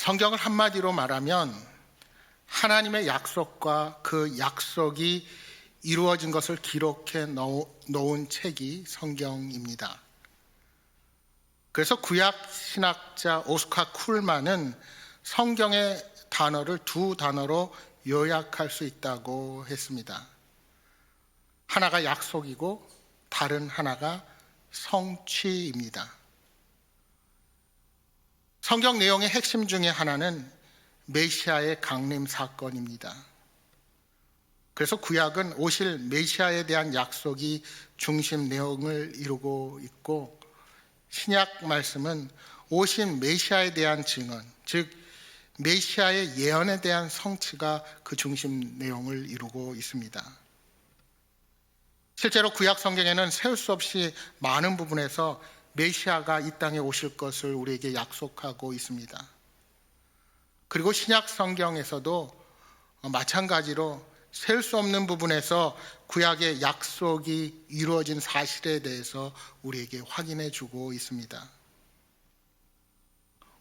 성경을 한마디로 말하면 하나님의 약속과 그 약속이 이루어진 것을 기록해 놓은 책이 성경입니다. 그래서 구약 신학자 오스카 쿨만은 성경의 단어를 두 단어로 요약할 수 있다고 했습니다. 하나가 약속이고 다른 하나가 성취입니다. 성경 내용의 핵심 중에 하나는 메시아의 강림 사건입니다. 그래서 구약은 오실 메시아에 대한 약속이 중심 내용을 이루고 있고, 신약 말씀은 오신 메시아에 대한 증언, 즉 메시아의 예언에 대한 성취가 그 중심 내용을 이루고 있습니다. 실제로 구약 성경에는 세울 수 없이 많은 부분에서 메시아가 이 땅에 오실 것을 우리에게 약속하고 있습니다. 그리고 신약 성경에서도 마찬가지로 세울 수 없는 부분에서 구약의 약속이 이루어진 사실에 대해서 우리에게 확인해 주고 있습니다.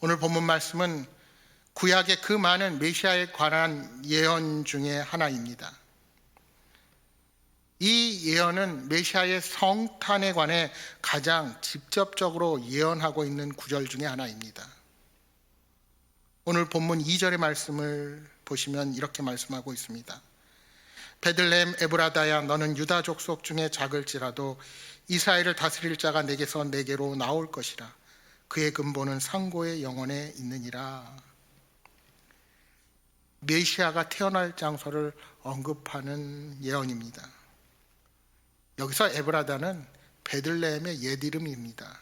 오늘 본문 말씀은 구약의 그 많은 메시아에 관한 예언 중에 하나입니다. 이 예언은 메시아의 성탄에 관해 가장 직접적으로 예언하고 있는 구절 중에 하나입니다. 오늘 본문 2절의 말씀을 보시면 이렇게 말씀하고 있습니다. 베들레헴 에브라다야, 너는 유다 족속 중에 작을지라도 이스라엘을 다스릴 자가 내게서 내게로 나올 것이라. 그의 근본은 상고의 영혼에 있느니라. 메시아가 태어날 장소를 언급하는 예언입니다. 여기서 에브라다는 베들레헴의 옛 이름입니다.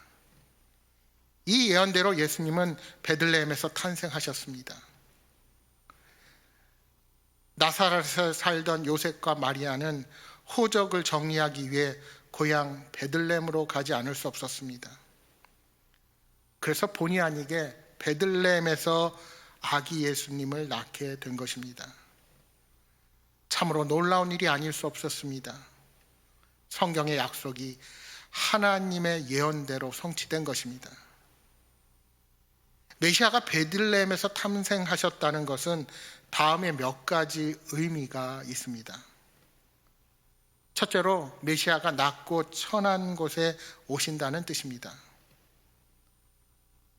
이 예언대로 예수님은 베들레헴에서 탄생하셨습니다. 나사렛에 살던 요셉과 마리아는 호적을 정리하기 위해 고향 베들레헴으로 가지 않을 수 없었습니다. 그래서 본의 아니게 베들레헴에서 아기 예수님을 낳게 된 것입니다. 참으로 놀라운 일이 아닐 수 없었습니다. 성경의 약속이 하나님의 예언대로 성취된 것입니다. 메시아가 베들레헴에서 탄생하셨다는 것은 다음에 몇 가지 의미가 있습니다. 첫째로 메시아가 낮고 천한 곳에 오신다는 뜻입니다.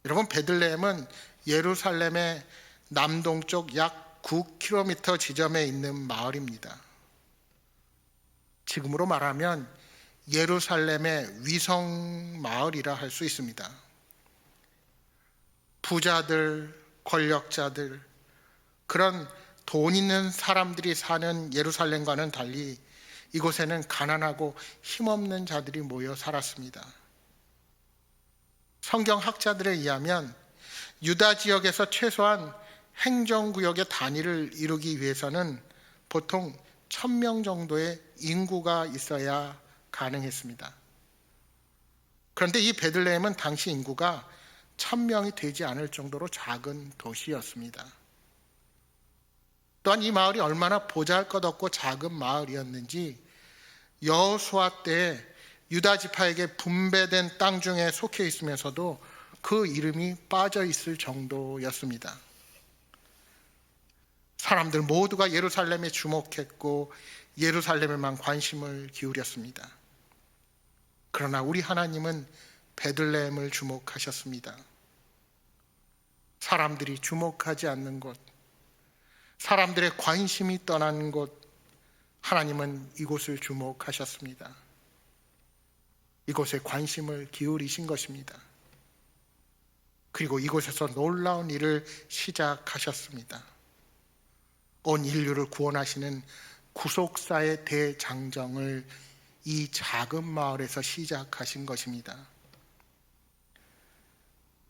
여러분, 베들레헴은 예루살렘의 남동쪽 약 9km 지점에 있는 마을입니다. 지금으로 말하면 예루살렘의 위성 마을이라 할 수 있습니다. 부자들, 권력자들, 그런 돈 있는 사람들이 사는 예루살렘과는 달리 이곳에는 가난하고 힘없는 자들이 모여 살았습니다. 성경학자들에 의하면 유다 지역에서 최소한 행정구역의 단위를 이루기 위해서는 보통 1000명 정도의 인구가 있어야 가능했습니다. 그런데 이 베들레헴은 당시 인구가 1000명이 되지 않을 정도로 작은 도시였습니다. 또한 이 마을이 얼마나 보잘것없고 작은 마을이었는지 여호수아 때 유다 지파에게 분배된 땅 중에 속해 있으면서도 그 이름이 빠져 있을 정도였습니다. 사람들 모두가 예루살렘에 주목했고 예루살렘에만 관심을 기울였습니다. 그러나 우리 하나님은 베들레헴을 주목하셨습니다. 사람들이 주목하지 않는 곳, 사람들의 관심이 떠난 곳, 하나님은 이곳을 주목하셨습니다. 이곳에 관심을 기울이신 것입니다. 그리고 이곳에서 놀라운 일을 시작하셨습니다. 온 인류를 구원하시는 구속사의 대장정을 이 작은 마을에서 시작하신 것입니다.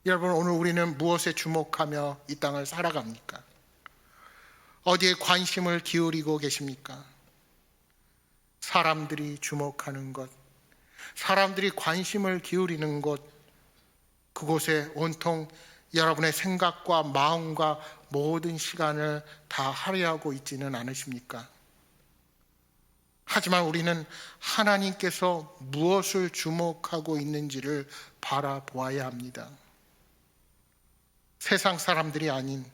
여러분, 오늘 우리는 무엇에 주목하며 이 땅을 살아갑니까? 어디에 관심을 기울이고 계십니까? 사람들이 주목하는 것, 사람들이 관심을 기울이는 곳, 그곳에 온통 여러분의 생각과 마음과 모든 시간을 다 할애하고 있지는 않으십니까? 하지만 우리는 하나님께서 무엇을 주목하고 있는지를 바라보아야 합니다. 세상 사람들이 아닌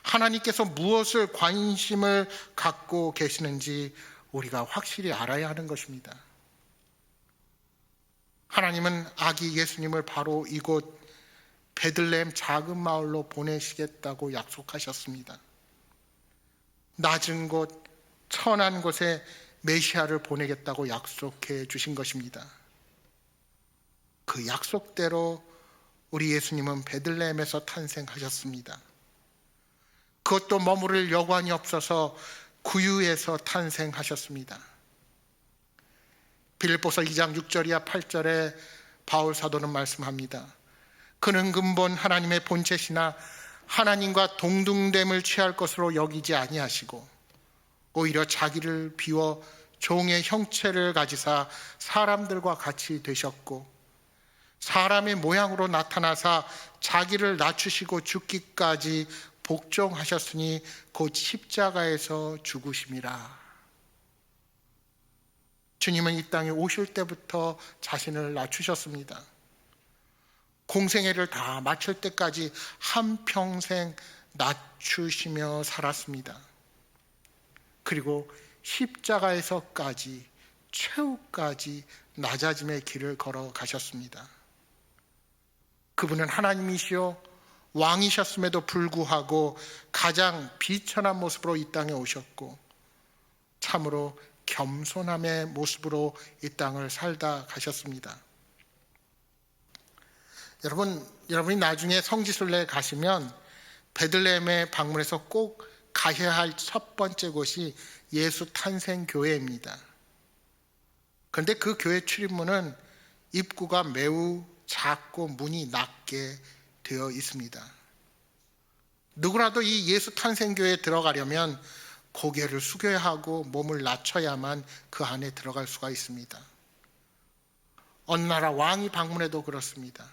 하나님께서 무엇을 관심을 갖고 계시는지 우리가 확실히 알아야 하는 것입니다. 하나님은 아기 예수님을 바로 이곳 베들레헴 작은 마을로 보내시겠다고 약속하셨습니다. 낮은 곳, 천한 곳에 메시아를 보내겠다고 약속해 주신 것입니다. 그 약속대로 우리 예수님은 베들레헴에서 탄생하셨습니다. 그것도 머무를 여관이 없어서 구유에서 탄생하셨습니다. 빌립보서 2장 6절이야 8절에 바울 사도는 말씀합니다. 그는 근본 하나님의 본체시나 하나님과 동등됨을 취할 것으로 여기지 아니하시고 오히려 자기를 비워 종의 형체를 가지사 사람들과 같이 되셨고 사람의 모양으로 나타나사 자기를 낮추시고 죽기까지 복종하셨으니 곧 십자가에서 죽으심이라. 주님은 이 땅에 오실 때부터 자신을 낮추셨습니다. 공생애를 다 마칠 때까지 한평생 낮추시며 살았습니다. 그리고 십자가에서까지 최후까지 낮아짐의 길을 걸어가셨습니다. 그분은 하나님이시요 왕이셨음에도 불구하고 가장 비천한 모습으로 이 땅에 오셨고 참으로 겸손함의 모습으로 이 땅을 살다 가셨습니다. 여러분이 나중에 성지순례에 가시면 베들레헴에 방문해서 꼭 가셔야 할 첫 번째 곳이 예수 탄생교회입니다. 그런데 그 교회 출입문은 입구가 매우 작고 문이 낮게 되어 있습니다. 누구라도 이 예수 탄생교회에 들어가려면 고개를 숙여야 하고 몸을 낮춰야만 그 안에 들어갈 수가 있습니다. 어느 나라 왕이 방문해도 그렇습니다.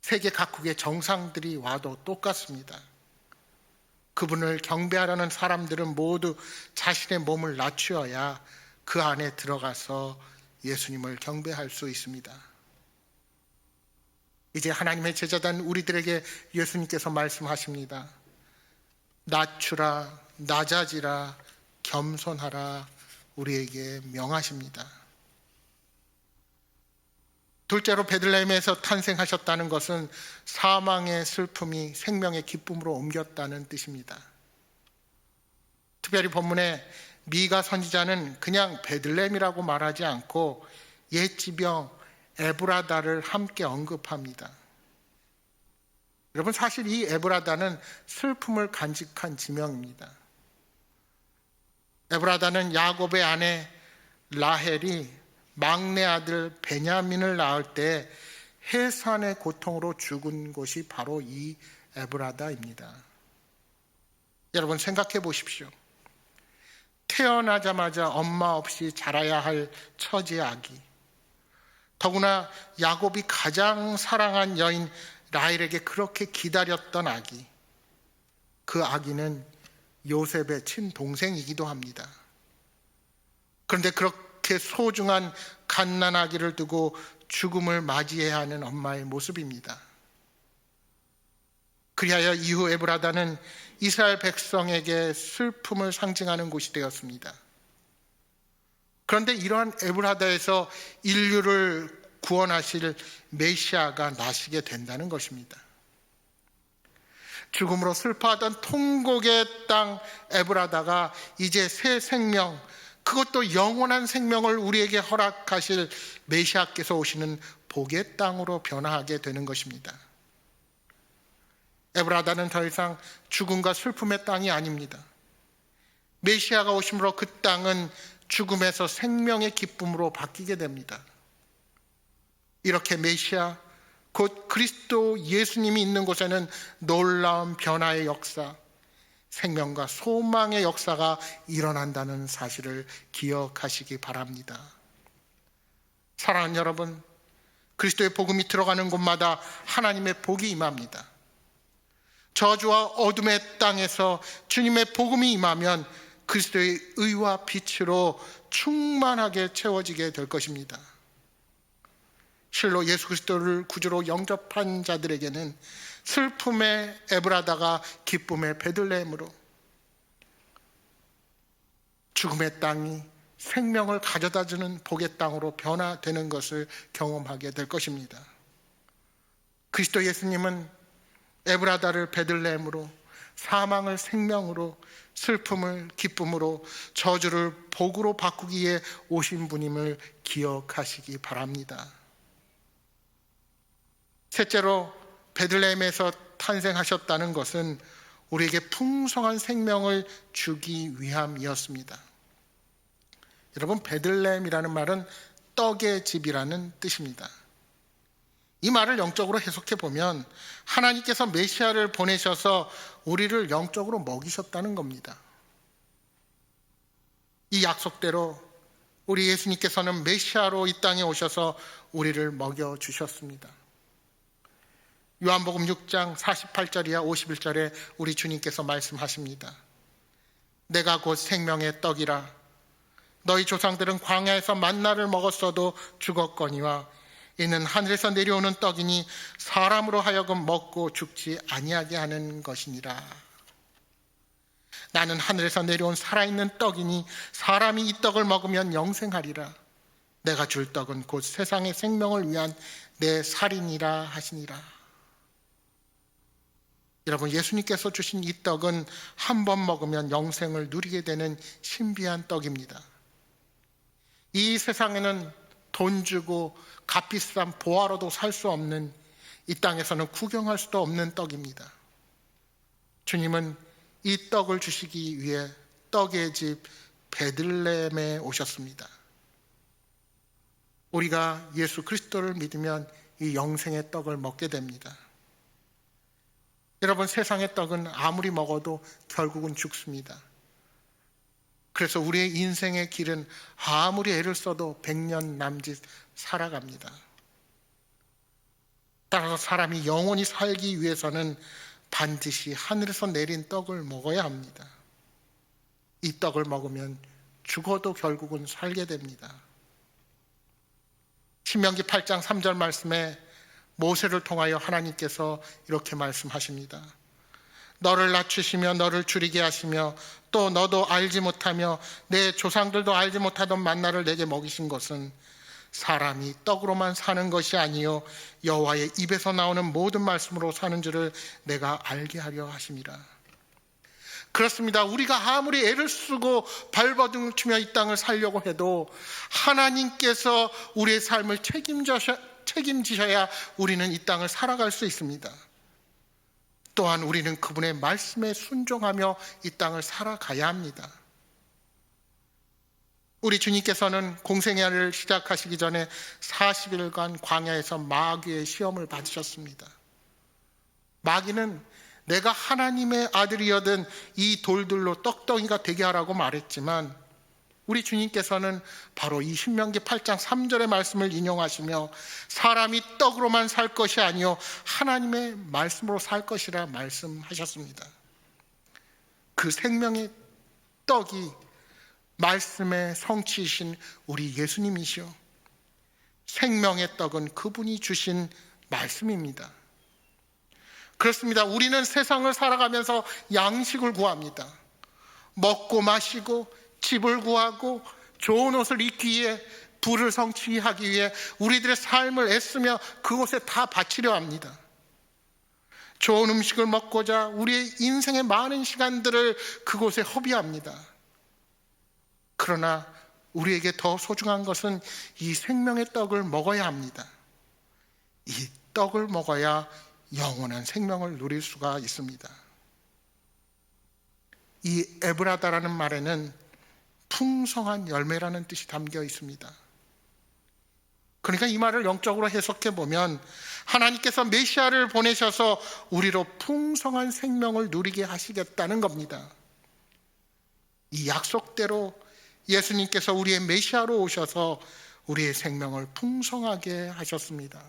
세계 각국의 정상들이 와도 똑같습니다. 그분을 경배하려는 사람들은 모두 자신의 몸을 낮추어야 그 안에 들어가서 예수님을 경배할 수 있습니다. 이제 하나님의 제자된 우리들에게 예수님께서 말씀하십니다. 낮추라, 낮아지라, 겸손하라 우리에게 명하십니다. 둘째로 베들레헴에서 탄생하셨다는 것은 사망의 슬픔이 생명의 기쁨으로 옮겼다는 뜻입니다. 특별히 본문에 미가 선지자는 그냥 베들레헴이라고 말하지 않고 옛 지명 에브라다를 함께 언급합니다. 여러분, 사실 이 에브라다는 슬픔을 간직한 지명입니다. 에브라다는 야곱의 아내 라헬이 막내 아들 베냐민을 낳을 때 해산의 고통으로 죽은 곳이 바로 이 에브라다입니다. 여러분 생각해 보십시오. 태어나자마자 엄마 없이 자라야 할 처지 아기, 더구나 야곱이 가장 사랑한 여인 라헬에게 그렇게 기다렸던 아기, 그 아기는 요셉의 친동생이기도 합니다. 그런데 그렇게 소중한 갓난아기를 두고 죽음을 맞이해야 하는 엄마의 모습입니다. 그리하여 이후 에브라다는 이스라엘 백성에게 슬픔을 상징하는 곳이 되었습니다. 그런데 이러한 에브라다에서 인류를 구원하실 메시아가 나시게 된다는 것입니다. 죽음으로 슬퍼하던 통곡의 땅 에브라다가 이제 새 생명, 그것도 영원한 생명을 우리에게 허락하실 메시아께서 오시는 복의 땅으로 변화하게 되는 것입니다. 에브라다는 더 이상 죽음과 슬픔의 땅이 아닙니다. 메시아가 오심으로 그 땅은 죽음에서 생명의 기쁨으로 바뀌게 됩니다. 이렇게 메시아, 곧 그리스도 예수님이 있는 곳에는 놀라운 변화의 역사, 생명과 소망의 역사가 일어난다는 사실을 기억하시기 바랍니다. 사랑하는 여러분, 그리스도의 복음이 들어가는 곳마다 하나님의 복이 임합니다. 저주와 어둠의 땅에서 주님의 복음이 임하면 그리스도의 의와 빛으로 충만하게 채워지게 될 것입니다. 실로 예수 그리스도를 구주로 영접한 자들에게는 슬픔의 에브라다가 기쁨의 베들레헴으로, 죽음의 땅이 생명을 가져다주는 복의 땅으로 변화되는 것을 경험하게 될 것입니다. 그리스도 예수님은 에브라다를 베들레헴으로, 사망을 생명으로, 슬픔을 기쁨으로, 저주를 복으로 바꾸기 위해 오신 분임을 기억하시기 바랍니다. 셋째로, 베들레헴에서 탄생하셨다는 것은 우리에게 풍성한 생명을 주기 위함이었습니다. 여러분, 베들레헴이라는 말은 떡의 집이라는 뜻입니다. 이 말을 영적으로 해석해 보면 하나님께서 메시아를 보내셔서 우리를 영적으로 먹이셨다는 겁니다. 이 약속대로 우리 예수님께서는 메시아로 이 땅에 오셔서 우리를 먹여주셨습니다. 요한복음 6장 48절이야 51절에 우리 주님께서 말씀하십니다. 내가 곧 생명의 떡이라. 너희 조상들은 광야에서 만나를 먹었어도 죽었거니와 이는 하늘에서 내려오는 떡이니 사람으로 하여금 먹고 죽지 아니하게 하는 것이니라. 나는 하늘에서 내려온 살아있는 떡이니 사람이 이 떡을 먹으면 영생하리라. 내가 줄 떡은 곧 세상의 생명을 위한 내 살이니라 하시니라. 여러분, 예수님께서 주신 이 떡은 한 번 먹으면 영생을 누리게 되는 신비한 떡입니다. 이 세상에는 돈 주고 값비싼 보화로도 살 수 없는, 이 땅에서는 구경할 수도 없는 떡입니다. 주님은 이 떡을 주시기 위해 떡의 집 베들레헴에 오셨습니다. 우리가 예수 그리스도를 믿으면 이 영생의 떡을 먹게 됩니다. 여러분, 세상의 떡은 아무리 먹어도 결국은 죽습니다. 그래서 우리의 인생의 길은 아무리 애를 써도 100년 남짓 살아갑니다. 따라서 사람이 영원히 살기 위해서는 반드시 하늘에서 내린 떡을 먹어야 합니다. 이 떡을 먹으면 죽어도 결국은 살게 됩니다. 신명기 8장 3절 말씀에 모세를 통하여 하나님께서 이렇게 말씀하십니다. 너를 낮추시며 너를 줄이게 하시며 또 너도 알지 못하며 내 조상들도 알지 못하던 만나를 내게 먹이신 것은 사람이 떡으로만 사는 것이 아니요 여호와의 입에서 나오는 모든 말씀으로 사는 줄을 내가 알게 하려 하심이라. 그렇습니다. 우리가 아무리 애를 쓰고 발버둥을 치며 이 땅을 살려고 해도 하나님께서 우리의 삶을 책임지셔야 우리는 이 땅을 살아갈 수 있습니다. 또한 우리는 그분의 말씀에 순종하며 이 땅을 살아가야 합니다. 우리 주님께서는 공생애를 시작하시기 전에 40일간 광야에서 마귀의 시험을 받으셨습니다. 마귀는 내가 하나님의 아들이여든 이 돌들로 떡덩이가 되게 하라고 말했지만 우리 주님께서는 바로 이 신명기 8장 3절의 말씀을 인용하시며 사람이 떡으로만 살 것이 아니요 하나님의 말씀으로 살 것이라 말씀하셨습니다. 그 생명의 떡이 말씀의 성취이신 우리 예수님이시오. 생명의 떡은 그분이 주신 말씀입니다. 그렇습니다. 우리는 세상을 살아가면서 양식을 구합니다. 먹고 마시고 집을 구하고 좋은 옷을 입기 위해, 부를 성취하기 위해 우리들의 삶을 애쓰며 그곳에 다 바치려 합니다. 좋은 음식을 먹고자 우리의 인생의 많은 시간들을 그곳에 허비합니다. 그러나 우리에게 더 소중한 것은 이 생명의 떡을 먹어야 합니다. 이 떡을 먹어야 영원한 생명을 누릴 수가 있습니다. 이 에브라다라는 말에는 풍성한 열매라는 뜻이 담겨 있습니다. 그러니까 이 말을 영적으로 해석해 보면 하나님께서 메시아를 보내셔서 우리로 풍성한 생명을 누리게 하시겠다는 겁니다. 이 약속대로 예수님께서 우리의 메시아로 오셔서 우리의 생명을 풍성하게 하셨습니다.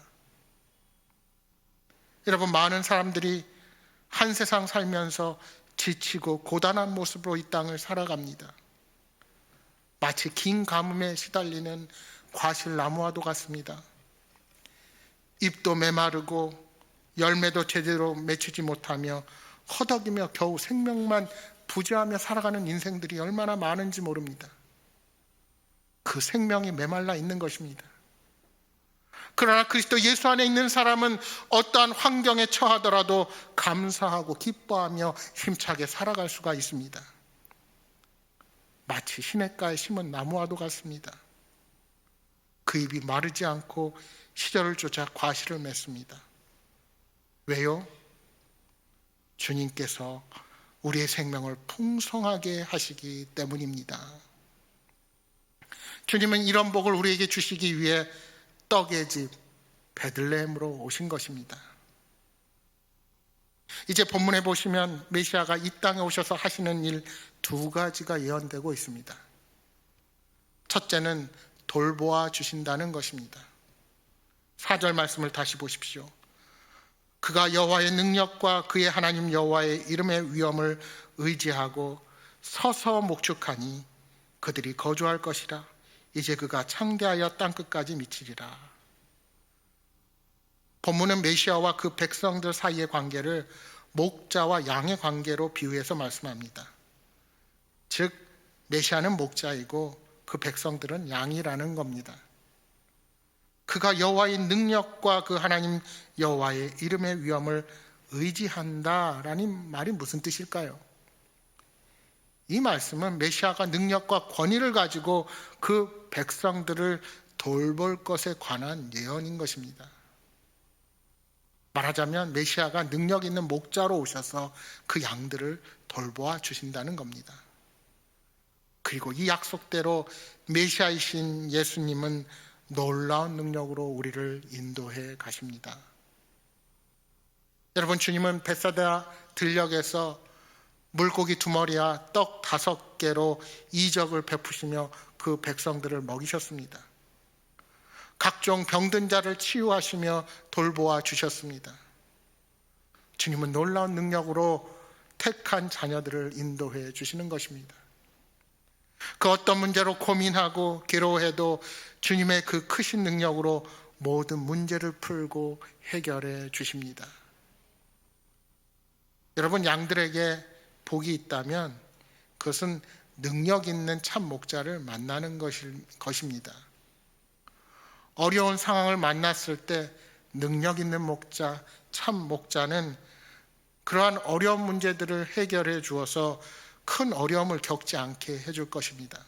여러분, 많은 사람들이 한 세상 살면서 지치고 고단한 모습으로 이 땅을 살아갑니다. 마치 긴 가뭄에 시달리는 과실나무와도 같습니다. 잎도 메마르고 열매도 제대로 맺히지 못하며 허덕이며 겨우 생명만 부지하며 살아가는 인생들이 얼마나 많은지 모릅니다. 그 생명이 메말라 있는 것입니다. 그러나 그리스도 예수 안에 있는 사람은 어떠한 환경에 처하더라도 감사하고 기뻐하며 힘차게 살아갈 수가 있습니다. 마치 시냇가에 심은 나무와도 같습니다. 그 잎이 마르지 않고 시절을 쫓아 과실을 맺습니다. 왜요? 주님께서 우리의 생명을 풍성하게 하시기 때문입니다. 주님은 이런 복을 우리에게 주시기 위해 떡의 집 베들레헴으로 오신 것입니다. 이제 본문에 보시면 메시아가 이 땅에 오셔서 하시는 일 두 가지가 예언되고 있습니다. 첫째는 돌보아 주신다는 것입니다. 4절 말씀을 다시 보십시오. 그가 여호와의 능력과 그의 하나님 여호와의 이름의 위엄을 의지하고 서서 목축하니 그들이 거주할 것이라. 이제 그가 창대하여 땅끝까지 미치리라. 본문은 메시아와 그 백성들 사이의 관계를 목자와 양의 관계로 비유해서 말씀합니다. 즉 메시아는 목자이고 그 백성들은 양이라는 겁니다. 그가 여호와의 능력과 그 하나님 여호와의 이름의 위엄을 의지한다라는 말이 무슨 뜻일까요? 이 말씀은 메시아가 능력과 권위를 가지고 그 백성들을 돌볼 것에 관한 예언인 것입니다. 말하자면 메시아가 능력 있는 목자로 오셔서 그 양들을 돌보아 주신다는 겁니다. 그리고 이 약속대로 메시아이신 예수님은 놀라운 능력으로 우리를 인도해 가십니다. 여러분, 주님은 벳사다 들녘에서 물고기 2마리와 떡 5개로 이적을 베푸시며 그 백성들을 먹이셨습니다. 각종 병든 자를 치유하시며 돌보아 주셨습니다. 주님은 놀라운 능력으로 택한 자녀들을 인도해 주시는 것입니다. 그 어떤 문제로 고민하고 괴로워해도 주님의 그 크신 능력으로 모든 문제를 풀고 해결해 주십니다. 여러분, 양들에게 복이 있다면 그것은 능력 있는 참 목자를 만나는 것입니다. 어려운 상황을 만났을 때 능력 있는 목자, 참 목자는 그러한 어려운 문제들을 해결해 주어서 큰 어려움을 겪지 않게 해줄 것입니다.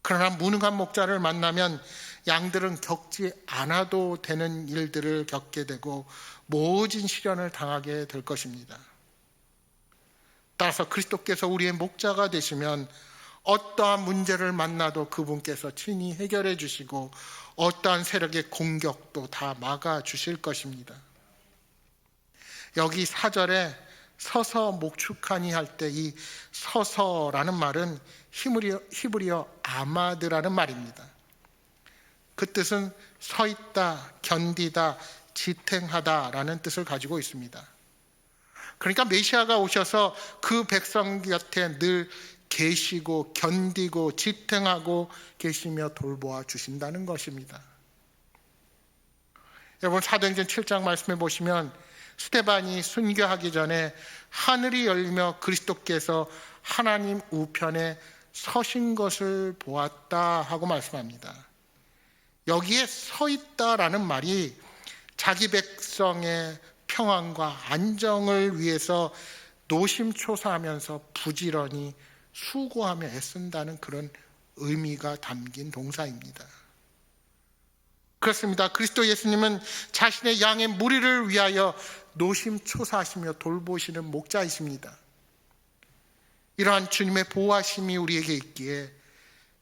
그러나 무능한 목자를 만나면 양들은 겪지 않아도 되는 일들을 겪게 되고 모진 시련을 당하게 될 것입니다. 따라서 그리스도께서 우리의 목자가 되시면 어떠한 문제를 만나도 그분께서 친히 해결해 주시고 어떠한 세력의 공격도 다 막아 주실 것입니다. 여기 4절에 서서 목축하니 할 때 이 서서라는 말은 히브리어 아마드라는 말입니다. 그 뜻은 서 있다, 견디다, 지탱하다라는 뜻을 가지고 있습니다. 그러니까 메시아가 오셔서 그 백성 곁에 늘 계시고 견디고 지탱하고 계시며 돌보아 주신다는 것입니다. 여러분, 사도행전 7장 말씀해 보시면 스데반이 순교하기 전에 하늘이 열리며 그리스도께서 하나님 우편에 서신 것을 보았다 하고 말씀합니다. 여기에 서 있다라는 말이 자기 백성의 평안과 안정을 위해서 노심초사하면서 부지런히 수고하며 애쓴다는 그런 의미가 담긴 동사입니다. 그렇습니다. 그리스도 예수님은 자신의 양의 무리를 위하여 노심초사하시며 돌보시는 목자이십니다. 이러한 주님의 보호하심이 우리에게 있기에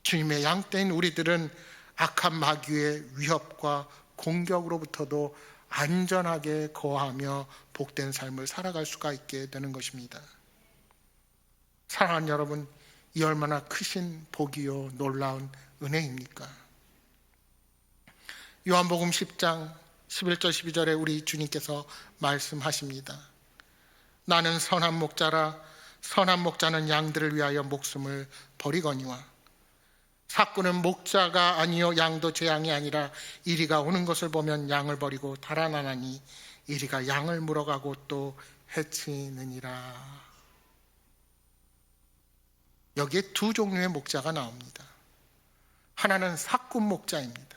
주님의 양떼인 우리들은 악한 마귀의 위협과 공격으로부터도 안전하게 거하며 복된 삶을 살아갈 수가 있게 되는 것입니다. 사랑하는 여러분, 이 얼마나 크신 복이요 놀라운 은혜입니까? 요한복음 10장 11절 12절에 우리 주님께서 말씀하십니다. 나는 선한 목자라. 선한 목자는 양들을 위하여 목숨을 버리거니와 삭구는 목자가 아니요 양도 제 양이 아니라 이리가 오는 것을 보면 양을 버리고 달아나나니 이리가 양을 물어가고 또 해치느니라. 여기에 두 종류의 목자가 나옵니다. 하나는 사꾼 목자입니다.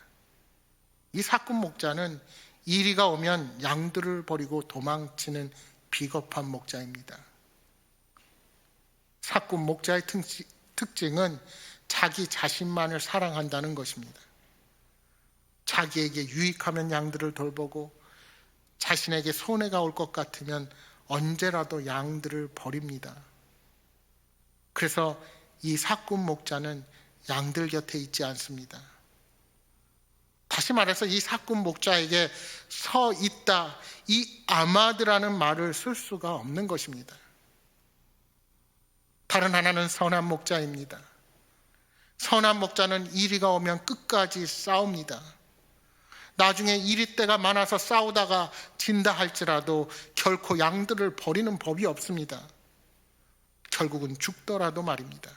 이 사꾼 목자는 이리가 오면 양들을 버리고 도망치는 비겁한 목자입니다. 사꾼 목자의 특징은 자기 자신만을 사랑한다는 것입니다. 자기에게 유익하면 양들을 돌보고 자신에게 손해가 올 것 같으면 언제라도 양들을 버립니다. 그래서 이 사꾼 목자는 양들 곁에 있지 않습니다. 다시 말해서 이 사꾼 목자에게 서 있다, 이 아마드라는 말을 쓸 수가 없는 것입니다. 다른 하나는 선한 목자입니다. 선한 목자는 이리가 오면 끝까지 싸웁니다. 나중에 이리 때가 많아서 싸우다가 진다 할지라도 결코 양들을 버리는 법이 없습니다. 결국은 죽더라도 말입니다.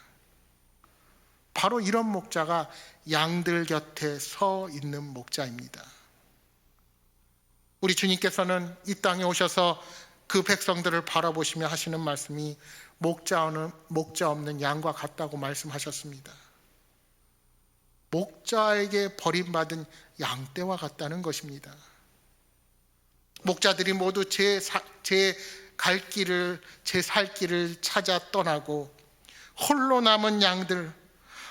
바로 이런 목자가 양들 곁에 서 있는 목자입니다. 우리 주님께서는 이 땅에 오셔서 그 백성들을 바라보시며 하시는 말씀이 목자 없는 양과 같다고 말씀하셨습니다. 목자에게 버림받은 양떼와 같다는 것입니다. 목자들이 모두 제 갈 길을, 제 살 길을 찾아 떠나고 홀로 남은 양들,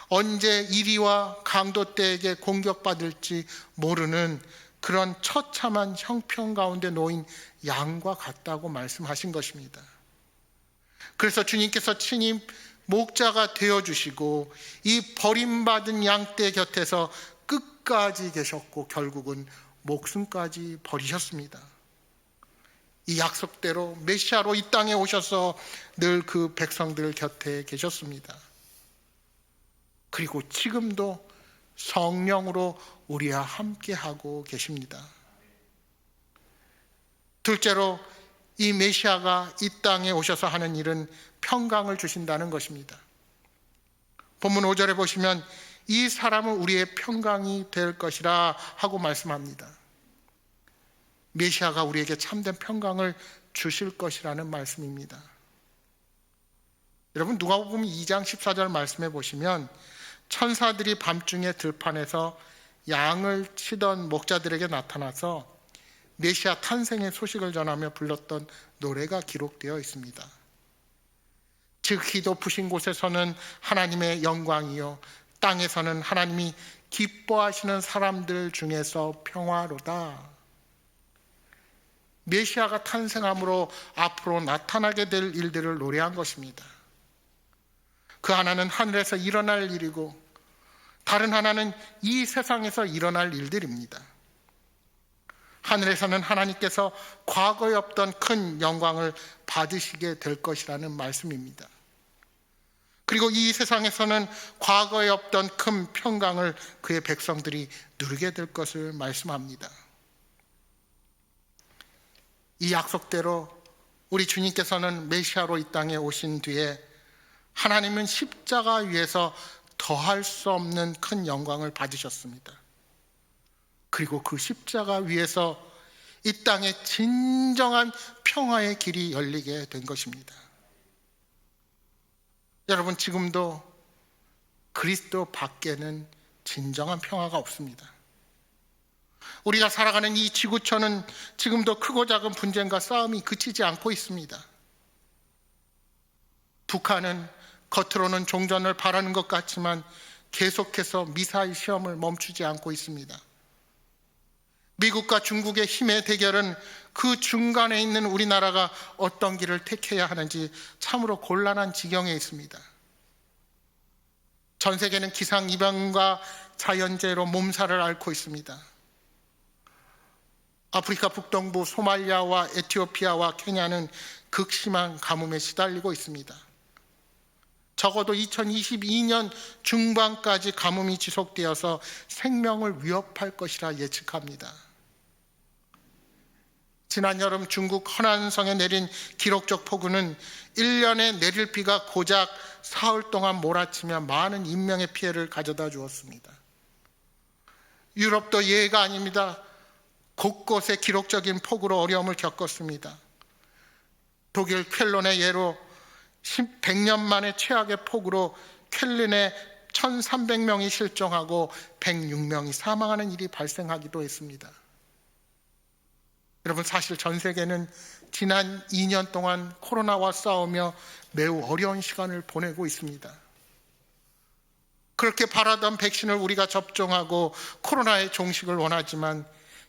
언제 이리와 강도떼에게 공격받을지 모르는 그런 처참한 형편 가운데 놓인 양과 같다고 말씀하신 것입니다. 그래서 주님께서 친히 목자가 되어주시고 이 버림받은 양떼 곁에서 끝까지 계셨고 결국은 목숨까지 버리셨습니다. 이 약속대로 메시아로 이 땅에 오셔서 늘 그 백성들 곁에 계셨습니다. 그리고 지금도 성령으로 우리와 함께하고 계십니다. 둘째로 이 메시아가 이 땅에 오셔서 하는 일은 평강을 주신다는 것입니다. 본문 5절에 보시면 이 사람은 우리의 평강이 될 것이라 하고 말씀합니다. 메시아가 우리에게 참된 평강을 주실 것이라는 말씀입니다. 여러분 누가복음 2장 14절 말씀해 보시면 천사들이 밤중에 들판에서 양을 치던 목자들에게 나타나서 메시아 탄생의 소식을 전하며 불렀던 노래가 기록되어 있습니다. 지극히 높으신 곳에서는 하나님의 영광이요 땅에서는 하나님이 기뻐하시는 사람들 중에서 평화로다. 메시아가 탄생함으로 앞으로 나타나게 될 일들을 노래한 것입니다. 그 하나는 하늘에서 일어날 일이고 다른 하나는 이 세상에서 일어날 일들입니다. 하늘에서는 하나님께서 과거에 없던 큰 영광을 받으시게 될 것이라는 말씀입니다. 그리고 이 세상에서는 과거에 없던 큰 평강을 그의 백성들이 누리게 될 것을 말씀합니다. 이 약속대로 우리 주님께서는 메시아로 이 땅에 오신 뒤에 하나님은 십자가 위에서 더할 수 없는 큰 영광을 받으셨습니다. 그리고 그 십자가 위에서 이 땅에 진정한 평화의 길이 열리게 된 것입니다. 여러분 지금도 그리스도 밖에는 진정한 평화가 없습니다. 우리가 살아가는 이 지구촌은 지금도 크고 작은 분쟁과 싸움이 그치지 않고 있습니다. 북한은 겉으로는 종전을 바라는 것 같지만 계속해서 미사일 시험을 멈추지 않고 있습니다. 미국과 중국의 힘의 대결은 그 중간에 있는 우리나라가 어떤 길을 택해야 하는지 참으로 곤란한 지경에 있습니다. 전 세계는 기상이변과 자연재해로 몸살을 앓고 있습니다. 아프리카 북동부 소말리아와 에티오피아와 케냐는 극심한 가뭄에 시달리고 있습니다. 적어도 2022년 중반까지 가뭄이 지속되어서 생명을 위협할 것이라 예측합니다. 지난 여름 중국 허난성에 내린 기록적 폭우는 1년에 내릴 비가 고작 사흘 동안 몰아치며 많은 인명의 피해를 가져다 주었습니다. 유럽도 예외가 아닙니다. 곳곳에 기록적인 폭우로 어려움을 겪었습니다. 독일 쾰른의 예로 100년 만에 최악의 폭우로 쾰른에 1,300명이 실종하고 106명이 사망하는 일이 발생하기도 했습니다. 여러분, 사실 전 세계는 지난 2년 동안 코로나와 싸우며 매우 어려운 시간을 보내고 있습니다. 그렇게 바라던 백신을 우리가 접종하고 코로나의 종식을 원하지만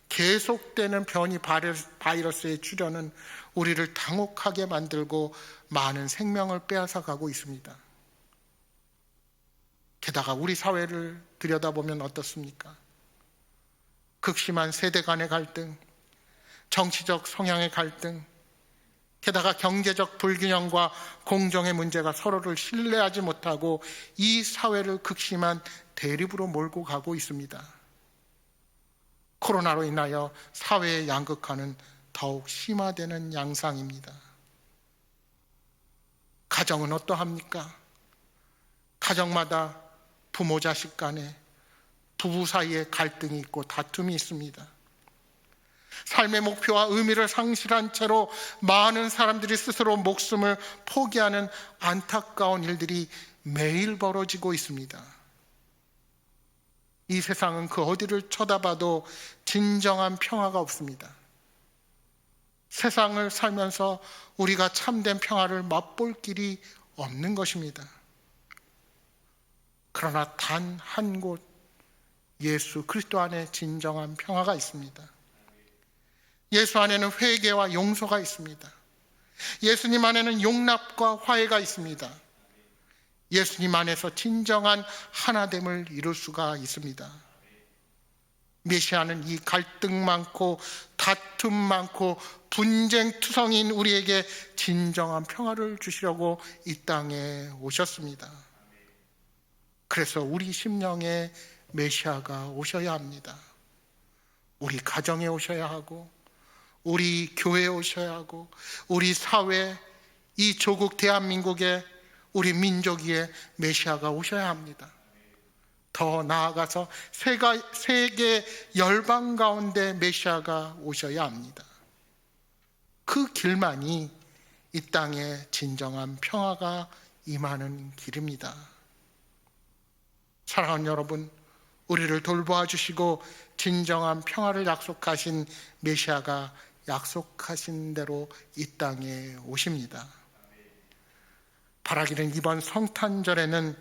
계속되는 변이 바이러스의 출현은 우리를 당혹하게 만들고 많은 생명을 빼앗아가고 있습니다. 게다가 우리 사회를 들여다보면 어떻습니까? 극심한 세대 간의 갈등, 정치적 성향의 갈등, 게다가 경제적 불균형과 공정의 문제가 서로를 신뢰하지 못하고 이 사회를 극심한 대립으로 몰고 가고 있습니다. 코로나로 인하여 사회의 양극화는 더욱 심화되는 양상입니다. 가정은 어떠합니까? 가정마다 부모 자식 간에, 부부 사이에 갈등이 있고 다툼이 있습니다. 삶의 목표와 의미를 상실한 채로 많은 사람들이 스스로 목숨을 포기하는 안타까운 일들이 매일 벌어지고 있습니다. 이 세상은 그 어디를 쳐다봐도 진정한 평화가 없습니다. 세상을 살면서 우리가 참된 평화를 맛볼 길이 없는 것입니다. 그러나 단 한 곳, 예수 그리스도 안에 진정한 평화가 있습니다. 예수 안에는 회개와 용서가 있습니다. 예수님 안에는 용납과 화해가 있습니다. 예수님 안에서 진정한 하나됨을 이룰 수가 있습니다. 메시아는 이 갈등 많고 다툼 많고 분쟁투성인 우리에게 진정한 평화를 주시려고 이 땅에 오셨습니다. 그래서 우리 심령에 메시아가 오셔야 합니다. 우리 가정에 오셔야 하고, 우리 교회에 오셔야 하고, 우리 사회, 이 조국 대한민국에, 우리 민족 위에 메시아가 오셔야 합니다. 더 나아가서 세계 열방 가운데 메시아가 오셔야 합니다. 그 길만이 이 땅에 진정한 평화가 임하는 길입니다. 사랑하는 여러분, 우리를 돌보아 주시고 진정한 평화를 약속하신 메시아가 약속하신 대로 이 땅에 오십니다. 바라기는 이번 성탄절에는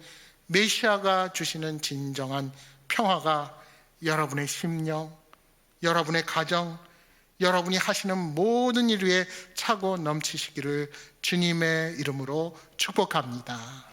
메시아가 주시는 진정한 평화가 여러분의 심령, 여러분의 가정, 여러분이 하시는 모든 일 위에 차고 넘치시기를 주님의 이름으로 축복합니다.